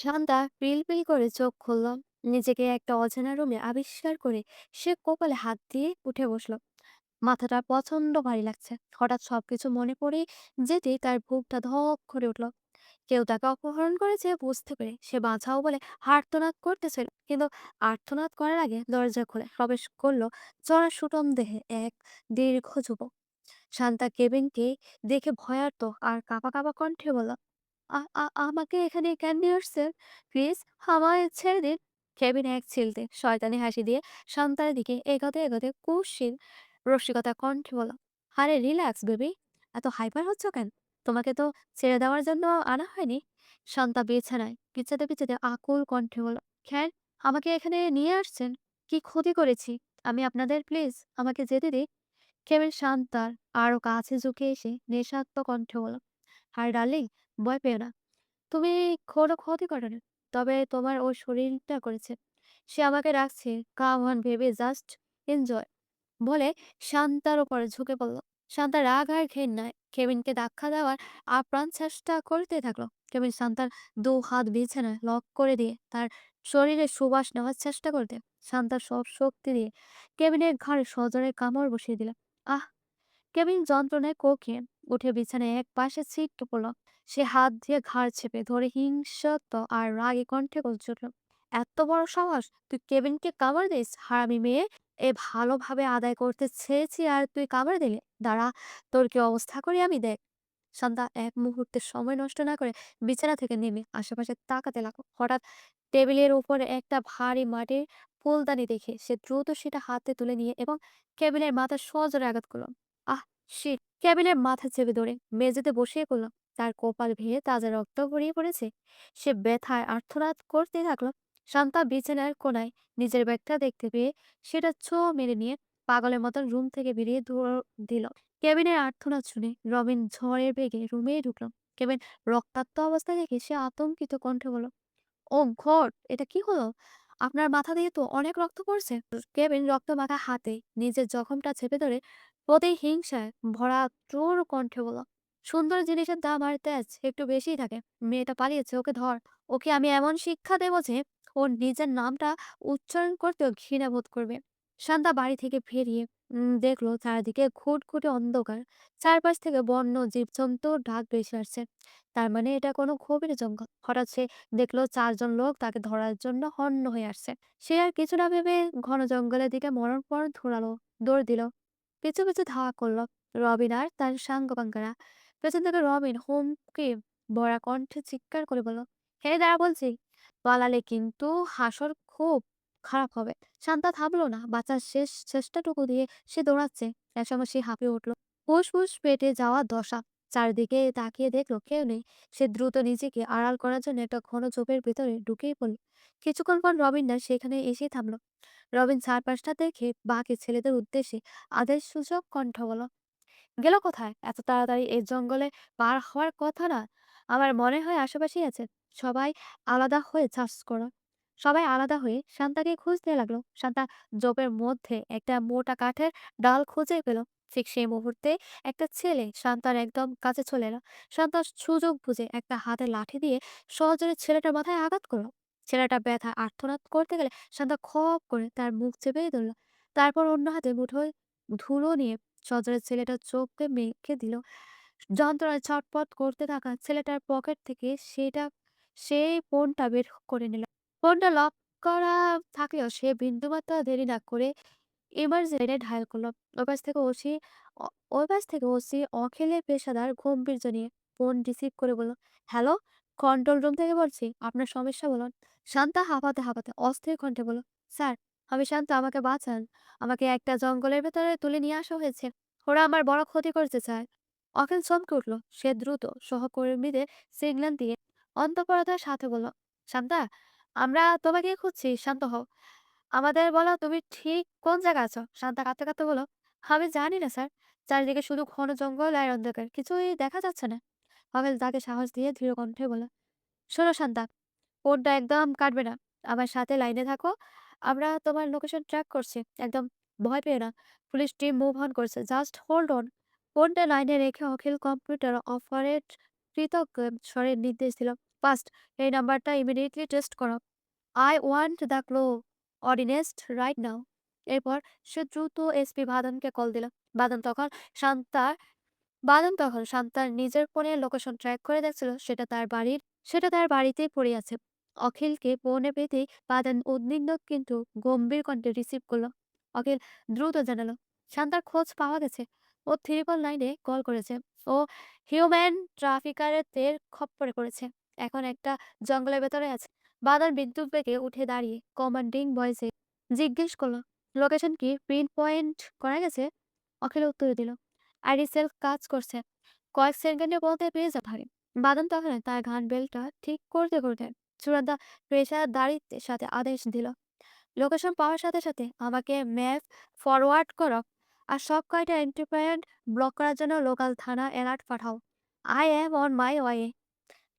শান্তা পিলপিল করে চোখ খুলল। নিজেকে একটা অজানা রুমে আবিষ্কার করে সে কপালে হাত দিয়ে উঠে বসলো। মাথাটা প্রচন্ড ভারী লাগছে। হঠাৎ সবকিছু মনে পড়ে যেতেই তার বুকটা ধক করে উঠলো। কেউ তাকে অপহরণ করেছে বুঝতে পেরে সে বাঁচাও বলে আর্তনাদ করতেছিল, কিন্তু আর্তনাদ করার আগে দরজা খুলে প্রবেশ করলো চড়া সুটম দেহে এক দীর্ঘ যুবক। শান্তা কেবিনকে দেখে ভয়ার্ত আর কাঁপা কাঁপা কণ্ঠে বলল, আমাকে এখানে কেন নিয়ে আসছেন? প্লিজ আমায় ছেড়ে দিন। কেবিন এক ছিলতে শয়তানি হাসি দিয়ে শান্তার দিকে এগোতে এগোতে কুৎসিত রসিকতা কণ্ঠে বলল, আরে রিল্যাক্স বেবি, এত হাইপার হচ্ছ কেন? তোমাকে তো ছেড়ে দেওয়ার জন্য আনা হয়নি। শান্তা বিছানায় পিছাতে পিছাতে আকুল কণ্ঠে বলল, খ্যার, আমাকে এখানে নিয়ে আসছেন? কি ক্ষতি করেছি আমি আপনাদের? প্লিজ আমাকে যেতে দিন। কেবিন শান্তার আরো কাছে ঝুঁকে এসে নেশাত্ম কণ্ঠে বলল, হাই ডার্লিং, ভয় পেও না। তুমি কোনো ক্ষতি করোনি। তবে তোমার ওই শরীরটা করেছে। সে আমাকে রাখছে। কাম অন ভেবে জাস্ট এনজয় বলে শান্তার উপরে ঝুঁকে পড়ল। শান্তা রাগ আর ঘেন্নায় কেবিনকে ধাক্কা দেওয়ার আপ্রাণ চেষ্টা করতে থাকলো। কেবিন শান্তার দু হাত বিছানায় লক করে দিয়ে তার শরীরে সুবাস নেওয়ার চেষ্টা করতে শান্তার সব শক্তি দিয়ে কেবিনের ঘাড়ে সজোরে কামড় বসিয়ে দিল। আহ! কেবিন যন্ত্রণায় কোকিয়ে উঠে বিছানায় এক পাশে ছিটকে পড়ল। সে হাত দিয়ে ঘাড় চেপে ধরে হিংসত আর রাগে কণ্ঠে বলছে উঠল, এত বড় সাহস! তুই কেবিনকে কামড় দিস, হারামি মেয়ে! এ ভালোভাবে আদায় করতে চেয়েছি আর তুই কামড় দিলি? দাঁড়া, তোর কি অবস্থা করি আমি, দেখ। সন্ধ্যা এক মুহূর্তে সময় নষ্ট না করে বিছানা থেকে নেমে আশেপাশে তাকাতে লাগলো। হঠাৎ টেবিলের উপরে একটা ভারী মাটির ফুলদানি দেখে সে দ্রুত সেটা হাতে তুলে নিয়ে এবং কেবিনের মাথা সজোরে আঘাত করলো। আহ! শিট! কেবিনের মাথা চেপে ধরে মেঝেতে বসিয়ে পড়ল। তার কপাল ভেঙে তাজা রক্ত গড়িয়ে পড়েছে। সে ব্যথায় আর্তনাদ করতে থাকলো। শান্তা বিছানার কোনায় নিজের ব্যাগটা দেখতে পেয়ে সেটা ছো মেরে নিয়ে পাগলের মতন রুম থেকে বেরিয়ে দৌড় দিল। কেবিনের আর্তনাদ শুনে রবিন ঝড়ের বেগে রুমে ঢুকলো। কেবিন রক্তাক্ত অবস্থা দেখে সে আতঙ্কিত কণ্ঠে বলল, ও গড! এটা কি হলো? আপনার মাথা দিয়ে তো অনেক রক্ত পড়ছে। কেবিন রক্তমাখা হাতে নিজের জখমটা চেপে ধরে প্রতিহিংসায় ভরা ক্রূর কণ্ঠে বলল, সুন্দর জিনিসের দাম আর তেজ একটু বেশিই থাকে। মেয়েটা পালিয়েছে, ওকে ধর। ওকে আমি এমন শিক্ষা দেবো যে ওর নিজের নামটা উচ্চারণ করতেও ঘৃণা বোধ করবে। শান্তা বাড়ি থেকে বেরিয়ে দেখলো চারিদিকে ঘুটঘুটে অন্ধকার। চারপাশ থেকে বন্য জীবজন্তুর ডাক ভেসে আসছে। তার মানে এটা কোনো গভীর জঙ্গল। হঠাৎ সে দেখলো চারজন লোক তাকে ধরার জন্য হন্য হয়ে আসছে। সে আর কিছু না ভেবে ঘন জঙ্গলের দিকে মরণপণ ধরালো, দৌড় দিল, পিছু পিছু ধাওয়া করলো। রবিন আর তার সাঙ্গপাঙ্গরা পেছন থেকে রবিন হুমকি ভরা কণ্ঠে চিৎকার করে বলল, হে দাঁড়া বলছি, পালালে কিন্তু হাসর খুব খারাপ হবে। শান্তা থামলো না, বাঁচার শেষ চেষ্টাটুকু দিয়ে সে দৌড়াচ্ছে। একসময় সে হাঁপিয়ে উঠলো, ফুসফুস পেটে যাওয়া দশা। চারদিকে তাকিয়ে দেখলো কেউ নেই। সে দ্রুত নিজেকে আড়াল করার জন্য একটা ঘন ঝোপের ভেতরে ঢুকেই পড়ল। কিছুক্ষণ পর রবিন না সেখানে এসে থামলো। রবিন চারপাশটা দেখে বাকি ছেলেদের উদ্দেশ্যে আদেশ সূচক কণ্ঠ বলল, গেল কোথায়? এত তাড়াতাড়ি এই জঙ্গলে পার হওয়ার কথা না। আমার মনে হয় আশেপাশেই আছে। সবাই আলাদা হয়ে চাষ করো। সবাই আলাদা হয়ে শান্তাকে খুঁজতে লাগলো। শান্তা জোপের মধ্যে একটা মোটা কাঠের ডাল খুঁজে পেল। ঠিক সেই মুহূর্তে একটা ছেলে শান্তার একদম কাছে চলে এলো। শান্তা সুযোগ বুঝে একটা হাতে লাঠি দিয়ে সহজরে ছেলেটার মাথায় আঘাত করলো। ছেলেটা ব্যথা আর্তনাদ করতে গেলে শান্তা খপ করে তার মুখ চেপে ধরলো। তারপর অন্য হাতে মুঠোয় ধুলো নিয়ে সজোরে ছেলেটার চোখে মেখে দিল। যন্ত্রণায় ছটফট করতে থাকা ছেলেটার পকেট থেকে সেই ফোনটা বের করে নিল। ফোনটা লক করা থাকলেও সে বিন্দুমাত্র দেরি না করে এমার্জেন্সি ডায়াল করলো। ওই পাশ থেকে ওসি ওই পাশ থেকে ওসি অখিলের পেশাদার গম্ভীর্য নিয়ে ফোন রিসিভ করে বলল, হ্যালো, কন্ট্রোল রুম থেকে বলছি, আপনার সমস্যা বলুন। শান্তা হাঁপাতে হাঁপাতে অস্থির কণ্ঠে বলল, স্যার, আমি শান্ত, আমাকে বাঁচান। আমাকে একটা জঙ্গলের ভেতরে তুলে নিয়ে আসা হয়েছে। ওরা আমার বড় ক্ষতি করতে চায়। অখিল চমকে উঠল। সে দ্রুত সহকর্মীদের সিগন্যাল দিয়ে অন্তঃপরতার সাথে বলল, শান্তা, আমরা তোমাকে খুঁজছি, শান্ত হও। আমাদের বলো তুমি ঠিক কোন জায়গায় আছো? শান্তা কাঁদতে কাঁদতে বলল, আমি জানি না স্যার। চারিদিকে শুধু ঘন জঙ্গল আর অন্ধকার, কিছুই দেখা যাচ্ছে না। অখিল তাকে সাহস দিয়ে ধীর কণ্ঠে বলল, শোনো শান্তা, ফোনটা একদম কাটবে না। আমার সাথে লাইনে থাকো। আমরা তোমার লোকেশন ট্র্যাক করছি। একদম ভয় পেও না। পুলিশ টিম মুভ অন করছে। Just hold on. ফোনটা লাইনে রেখে অখিল কম্পিউটার অপারেট কৃতজ্ঞ স্বরে নির্দেশ দিল, ফার্স্ট এই নাম্বারটা ইমিডিয়েটলি টেস্ট করো। I want the coordinates right now. এরপর সে দ্রুত এসপি বাদনকে কল দিল। বাদন তখন শান্তার শান্তার নিজের ফোনে লোকেশন ট্র্যাক করে দেখছিল সেটা তার বাড়িতেই পড়ে আছে। অখিলকে ফোনে পেতেই বাদন উদ্বিগ্ন কিন্তু গম্ভীর কণ্ঠে রিসিভ করলো। অখিল দ্রুত জানালো শান্তার খোঁজ পাওয়া গেছে। ও 999-এ কল করেছে। ও হিউম্যান ট্রাফিকারের খপ্পরে পড়েছে। এখন একটা জঙ্গলের ভেতরে আছে। বাদন বিদ্যুৎ বেগে উঠে দাঁড়িয়ে কমান্ডিং ভয়েসে জিজ্ঞেস করলো লোকেশন কি পিন পয়েন্ট করা গেছে। অখিল উত্তর দিল আইডি সেলফ কাজ করছে, কয়েক সেকেন্ডের মধ্যে পেয়ে যেতে পারে। বাদন তখন তার ঘান বেল্টটা ঠিক করতে করতে চূড়ান্ত প্রেশার দাঁড়িতে সাথে আদেশ দিল লোকেশন পাওয়ার সাথে সাথে আমাকে ম্যাপ ফরওয়ার্ড করো। আর সব কয়টা এন্ট্রি পয়েন্ট ব্লক করার জন্য লোকাল থানা alert Pathao. I am on my way.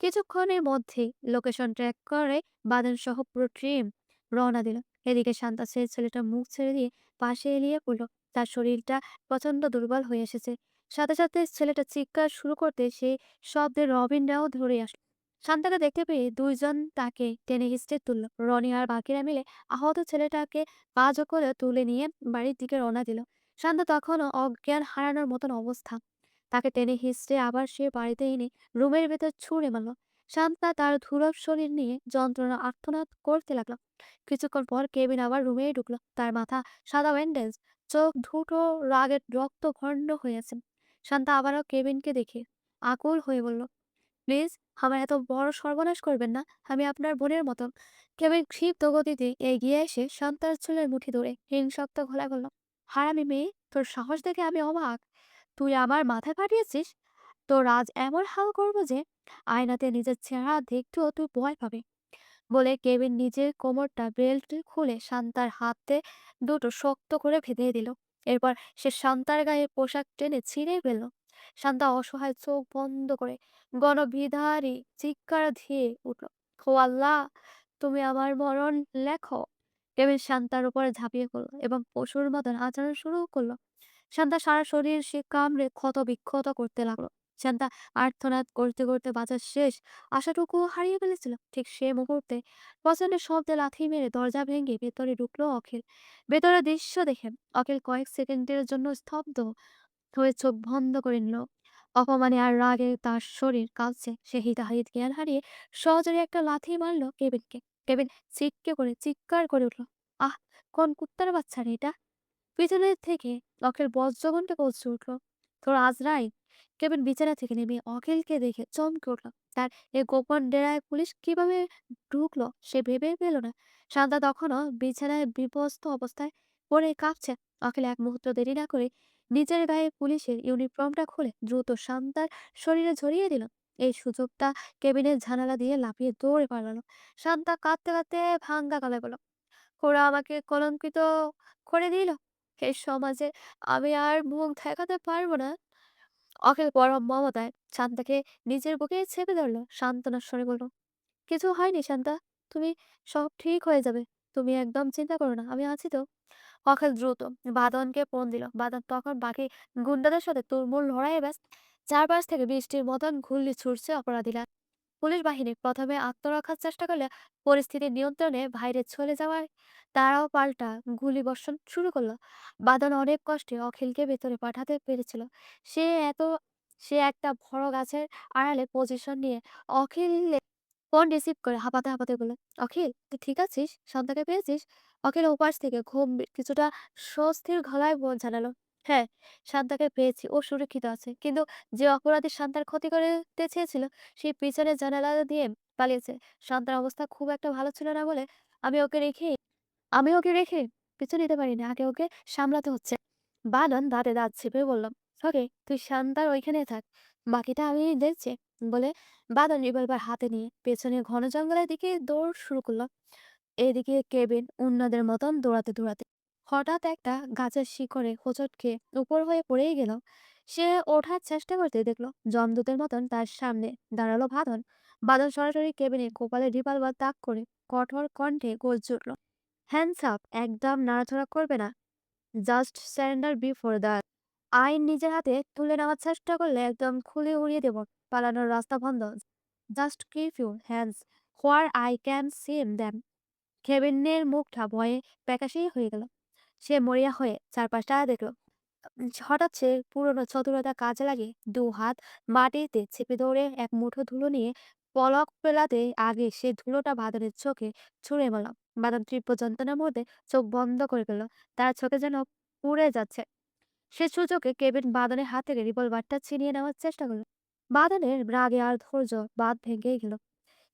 কিছুক্ষণের মধ্যেই লোকেশন ট্র্যাক করে বাদন সহ পুরো টিম রওনা দিল। এদিকে শান্তা সেই ছেলেটার মুখ ছেড়ে দিয়ে পাশে এলিয়ে পড়লো। তার শরীরটা প্রচন্ড দুর্বল হয়ে এসেছে। সাথে সাথে ছেলেটা চিৎকার শুরু করতে সেই শব্দে রবিনরাও ধরে আসলো। শান্তাকে দেখতে পেয়ে দুইজন তাকে টেনে হিঁচড়ে তুলল। রনি আর বাকিরা মিলে আহত ছেলেটাকে পা করে তুলে নিয়ে বাড়ির দিকে রওনা দিল। শান্তা তখনও অজ্ঞান হারানোর মতন অবস্থা। তাকে টেনে হিঁচড়ে আবার সে বাড়িতে এনে রুমের ভেতর ছুঁড়ে মারল। শান্তা তার ধুলভ শরীর নিয়ে যন্ত্রণা আর্তনাদ করতে লাগলো। কিছুক্ষণ পর কেবিন আবার রুমে ঢুকলো। তার মাথা সাদা ব্যান্ডেজ, চোখ দুটো রাগে রক্ত ভণ্ড হয়েছে। শান্তা আবারও কেবিনকে দেখে আকুল হয়ে বলল প্লিজ আমার এত বড় সর্বনাশ করবেন না। আমি আপনার বোনের মতন। কেবিন ক্ষিপ্ত গতিতে এগিয়ে এসে শান্তার চুলের মুঠি ধরে হিংসক্ত গলায় বলল হারামি মেয়ে, তোর সাহস দেখে আমি অবাক। তুই আমার মাথায় পাঠিয়েছিস। তোর আজ এমন হাল করবো যে আয়নাতে নিজের চেহারা দেখতেও তুই ভয় পাবে। বলে কেবিন নিজের কোমরটা বেল্ট খুলে শান্তার হাতে দুটো শক্ত করে বেঁধে দিল। এরপর সে শান্তার গায়ে পোশাক টেনে ছিঁড়ে ফেলল। শান্তা অসহায় চোখ বন্ধ করে গণবিধারী চিৎকার দিয়ে উঠল ও আল্লাহ, তুমি আমার মরণ লেখো। কেবিন শান্তার উপরে ঝাঁপিয়ে পড়লো এবং পশুর মতন আচরণ শুরু করলো। শান্তা সারা শরীর সে কামড়ে ক্ষত বিক্ষত করতে লাগলো। শান্তা আর্তনাদ করতে করতে বাঁচার শেষ আশাটুকু হারিয়ে ফেলেছিল। ঠিক সে মুহূর্তে প্রচন্ড শব্দে লাথি মেরে দরজা ভেঙে ভেতরে ঢুকলো অখিল। ভেতরের দৃশ্য দেখে অখিল কয়েক সেকেন্ডের জন্য স্তব্ধ হয়ে চোখ বন্ধ করে নিল। অপমানে আর রাগে তার শরীর কাঁপছে। সে হিতাহিত জ্ঞান হারিয়ে সহজরে একটা লাথি মারলো কেবিনকে। কেবিন ছিটকে করে চিৎকার করে উঠলো আহ, কোন কুত্তার বাচ্চা রে এটা। পিছনের থেকে অখিল বজ্রকণ্ঠে পৌঁছে উঠল তোর আজরাই। কেবিন বিছানা থেকে নেমে অখিলকে দেখে চমকে উঠল। তার এই গোপন ডেরায় পুলিশ কিভাবে ঢুকলো সে ভেবে পেল না। শান্তা তখনও বিছানায় বিপস্ত অবস্থায় পড়ে কাঁপছে। অখিল এক মুহূর্ত দেরি না করে নিজের গায়ে পুলিশের ইউনিফর্মটা খুলে দ্রুত শান্তার শরীরে ঝরিয়ে দিল। এই সুযোগটা কেবিনের জানালা দিয়ে লাফিয়ে দৌড়ে পালালো। শান্তা কাঁদতে কাঁদতে ভাঙ্গা গলায় বলল ওরা আমাকে কলঙ্কিত করে দিল। এই সমাজে আমি আর মুখ দেখাতে পারবো না। অখিল পরম মমতায় শান্তাকে নিজের বুকে চেপে ধরলো। সান্ত্বনার স্বরে বলল কিছু হয়নি শান্তা, তুমি সব ঠিক হয়ে যাবে। তুমি একদম চিন্তা করো না, আমি আছি তো। অখিল দ্রুত বাদনকে ফোন দিল। বাদন তখন বাকি গুন্ডাদের সাথে তুমুল লড়াইয়ে ব্যস্ত। চারপাশ থেকে বৃষ্টির মতন ঘুরলি ছুটছে অপরাধীরা। পুলিশ বাহিনী প্রথমে আত্মরক্ষার চেষ্টা করলে পরিস্থিতি নিয়ন্ত্রণে বাইরে চলে যাওয়ায় তারাও পাল্টা গুলি বর্ষণ শুরু করলো। বাদন অনেক কষ্টে অখিলকে ভেতরে পাঠাতে পেরেছিল। সে এত সে একটা বড় গাছের আড়ালে পজিশন নিয়ে অখিল ফোন রিসিভ করে হাঁপাতে হাঁপাতে বলে অখিল তুই ঠিক আছিস, শান্তাকে পেয়েছিস। অখিল ওপাশ থেকে কিছুটা স্বস্তির গলায় জানালো হ্যাঁ, শান্তাকে পেয়েছি, ও সুরক্ষিত আছে। কিন্তু যে অপরাধী শান্তার ক্ষতি করতে চেয়েছিল সেই পিছনের জানালা দিয়ে পালিয়েছে। শান্তার অবস্থা খুব একটা ভালো ছিল না বলে আমি ওকে রেখে আমি ওকে রেখে পিছু নিতে পারি না, আগে ওকে সামলাতে হচ্ছে। বানন দাঁতে দাঁত চেপে বললাম ওকে তুই শান্তার ওইখানে থাক, বাকিটা আমি দেখছি। বলে বাদন রিভলভার হাতে নিয়ে পেছনে ঘন জঙ্গলের দিকে দৌড় শুরু করলো। এদিকে কেবিন উন্মাদের মতন দৌড়াতে দৌড়াতে হঠাৎ একটা গাছের শিকড়ে হোঁচট খেয়ে উপর হয়ে পড়েই গেল। সে ওঠার চেষ্টা করতে দেখলো জমদূতের মতন তার সামনে দাঁড়ালো বাদন। বাদন সরাসরি কেবিনে কপালে রিভলভার তাক করে কঠোর কণ্ঠে গর্জে উঠল হ্যান্ডস আপ, একদম নাড়াচাড়া করবে না। জাস্ট স্যারেন্ডার বিফোর দ্য আইন নিজের হাতে তুলে নেওয়ার চেষ্টা করলে একদম খুলে উড়িয়ে দেব। পালানোর রাস্তা বন্ধ। Just keep your hands where I can see them. কেবিনের মুখটা ভয়ে প্যাকাশই হয়ে গেল। সে মরিয়া হয়ে চারপাশটা দেখলো। হঠাৎ সে পুরনো চতুরতা কাজে লাগিয়ে দু হাত মাটিতে চেপে ধরে এক মুঠো ধুলো নিয়ে পলক পেলাতে আগে সে ধুলোটা বাদনের চোখে ছুঁড়ে মারল। বাদন তীব্র যন্ত্রণার মধ্যে চোখ বন্ধ করে ফেলল। তার চোখে যেন পুড়ে যাচ্ছে। সে সুযোগে কেবিন বাদনের হাত থেকে রিভলভারটা ছিনিয়ে নেওয়ার চেষ্টা করল। বাদনের রাগে আর ধৈর্য বাদ ভেঙেই গেল।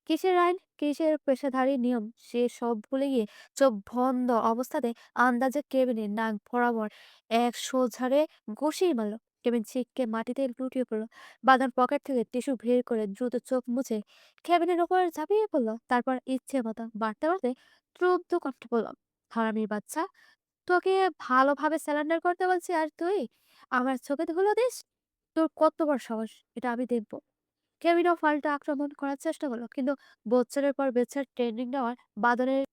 কিসের আইন, কিসের পেশাদারি নিয়ম সে সব ভুলে গিয়ে চোখ বন্ধ অবস্থাতে আন্দাজে কেবিনের নাক বরাবর এক সোজারে ঘুষিয়ে মারল। কেবিন ছিটকে মাটিতে লুটিয়ে পড়লো। বাদাম পকেট থেকে টিস্যু বের করে দ্রুত চোখ মুছে কেবিনের ওপর ঝাঁপিয়ে পড়লো। তারপর ইচ্ছে মতো বাড়তে বাড়তে ক্রুব্ধ কণ্ঠে বলল, হারামির বাচ্চা, তোকে ভালোভাবে স্যালেন্ডার করতে বলছি আর তুই আমার চোখে ধুলো দিস? তোর কত বড় সাহস, এটা আমি দেখবো। কেভিনও পাল্টা আক্রমণ করার চেষ্টা করলো, কিন্তু বছরের পর বছর ট্রেনিং নেওয়ার বাদনের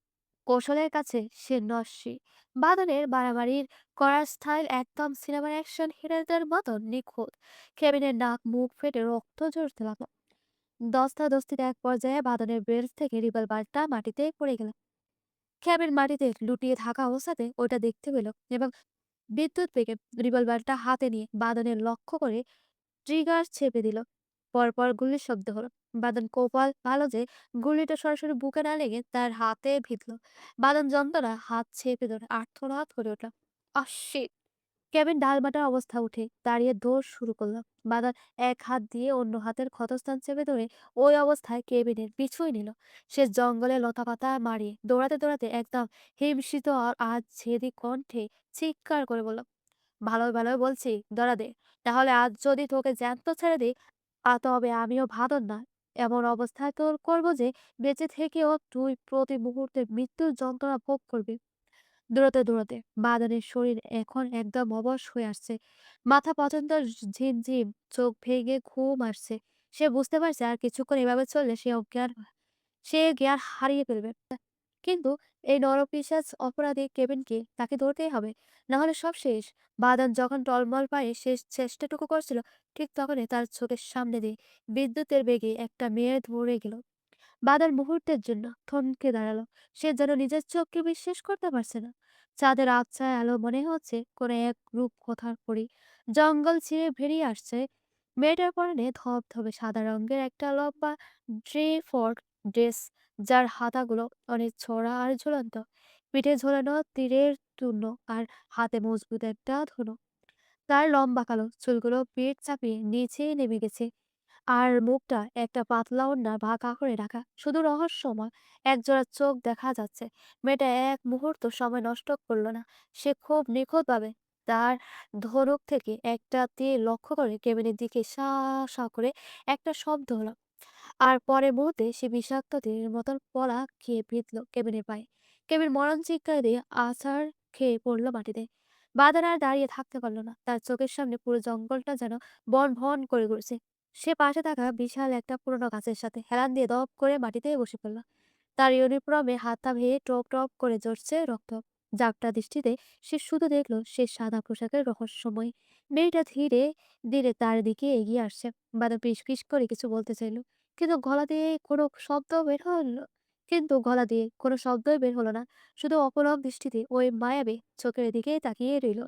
কৌশলের কাছে সে নস্যি। বাদনের বাড়াবাড়ির করার স্টাইল একদম সিনেমার অ্যাকশন হিরোদের মতো নিখুঁত। কেবিনের নাক মুখ ফেটে রক্ত ঝরতে লাগলো। দস্তাদস্তিতে এক পর্যায়ে বাদনের বেল্ট থেকে রিভলভারটা মাটিতে পড়ে গেল। কেবিন মাটিতে লুটিয়ে থাকা অবস্থাতে ওটা দেখতে পেল এবং বিদ্যুৎ বেগে রিভলভারটা হাতে নিয়ে বাদনের লক্ষ্য করে ট্রিগার চেপে দিল। পরপর গুলির শব্দ হলো। বাদন কপাল ভালো যে গুলিটা সরাসরি বুকে না লেগে তার হাতে ভিতল। বাদন যন্ত্রণা হাত চেপে ধরে আর্তনাদ করে উঠল। অশিট! কেবিন ডালমাটার অবস্থা উঠে দাঁড়িয়ে দৌড় শুরু করলো। বাদন এক হাত দিয়ে অন্য হাতের ক্ষতস্থান চেপে ধরে ওই অবস্থায় কেবিনের পিছুই নিল। সে জঙ্গলে লতাপাতা মারিয়ে দৌড়াতে দৌড়াতে একদম হিমশীত আর আজ ছেদি কণ্ঠে চিৎকার করে বলল, ভালোই ভালোই বলছি, ধরা দে। তাহলে আজ যদি তোকে জ্যান্ত ছেড়ে দিই, তবে আমিও ভাদর না। এমন অবস্থায় তোর করবো যে বেঁচে থেকেও তুই প্রতি মুহূর্তে মৃত্যুর যন্ত্রণা ভোগ করবি। দৌড়াতে দৌড়াতে বাদনের শরীর এখন একদম অবশ হয়ে আসছে। মাথা পর্যন্ত ঝিমঝিম, চোখ ভেঙে ঘুম আসছে। সে বুঝতে পারছে আর কিছুক্ষণ এভাবে চললে সে জ্ঞান হারিয়ে ফেলবে। কিন্তু এই নরপিশাচ অপরাধী কেবিনকে তাকে ধরতেই হবে, না হলে সব শেষ। বাদন যখন টলমল পায়ে শেষ চেষ্টাটুকু করছিল, ঠিক তখনই তার চোখের সামনে দিয়ে বিদ্যুতের বেগে একটা মেয়ে ধরে গেল। বাদল মুহূর্তের জন্য থমকে দাঁড়ালো। সে যেন নিজের চোখকে বিশ্বাস করতে পারছে না। চাঁদের আবছায় আলো মনে হচ্ছে কোনো এক রূপ কথার পরি জঙ্গল ছিঁড়ে বেরিয়ে আসছে। মেয়েটার পরনে ধবধবে সাদা রঙের একটা লম্বা ফর্ড ড্রেস, যার হাতাগুলো অনেক ছড়া আর ঝুলন্ত। পিঠে ঝোলানো তীরের তুণ্য আর হাতে মজবুত একটা ধনু। তার লম্বা কালো চুলগুলো পিঠ চাপিয়ে নিচে নেমে গেছে, আর মুখটা একটা পাতলা ওড়না বা কাপড়ে ঢাকা। শুধু রহস্যময় একজোড়া চোখ দেখা যাচ্ছে। মেয়েটা এক মুহূর্ত সময় নষ্ট করলো না। সে খুব নিখুঁতভাবে তার ধনুক থেকে একটা তীর লক্ষ্য করে কেবিনের দিকে সা সা করে একটা শব্দ হলো। আর পরের মুহূর্তে সে বিষাক্ত তীরের মতন পলা খেয়ে বিঁধল কেবিনের পায়ে। কেবিন মরণ চিৎকার দিয়ে আছাড় খেয়ে পড়লো মাটিতে। বাদান আর দাঁড়িয়ে থাকতে পারলো না। তার চোখের সামনে পুরো জঙ্গলটা যেন বন ভন করে ঘুরছে। সে পাশে থাকা বিশাল একটা পুরোনো গাছের সাথে হেলান দিয়ে দপ করে মাটিতে বসে পড়ল। তার ইউনিফর্মে হাতটা ভেয়ে টপ টপ করে ঝরছে রক্ত। জাগটা দৃষ্টিতে সে শুধু দেখলো সে সাদা পোশাকের রহস্যময় মেয়েটা ধীরে ধীরে তার দিকে এগিয়ে আসছে। বাদা পিস পিস করে কিছু বলতে চাইলো, কিন্তু গলা দিয়ে কোনো শব্দ বের হলো কিন্তু গলা দিয়ে কোনো শব্দই বের হলো না। শুধু অপলক দৃষ্টিতে ওই মায়াবী চোখের দিকে তাকিয়ে রইল।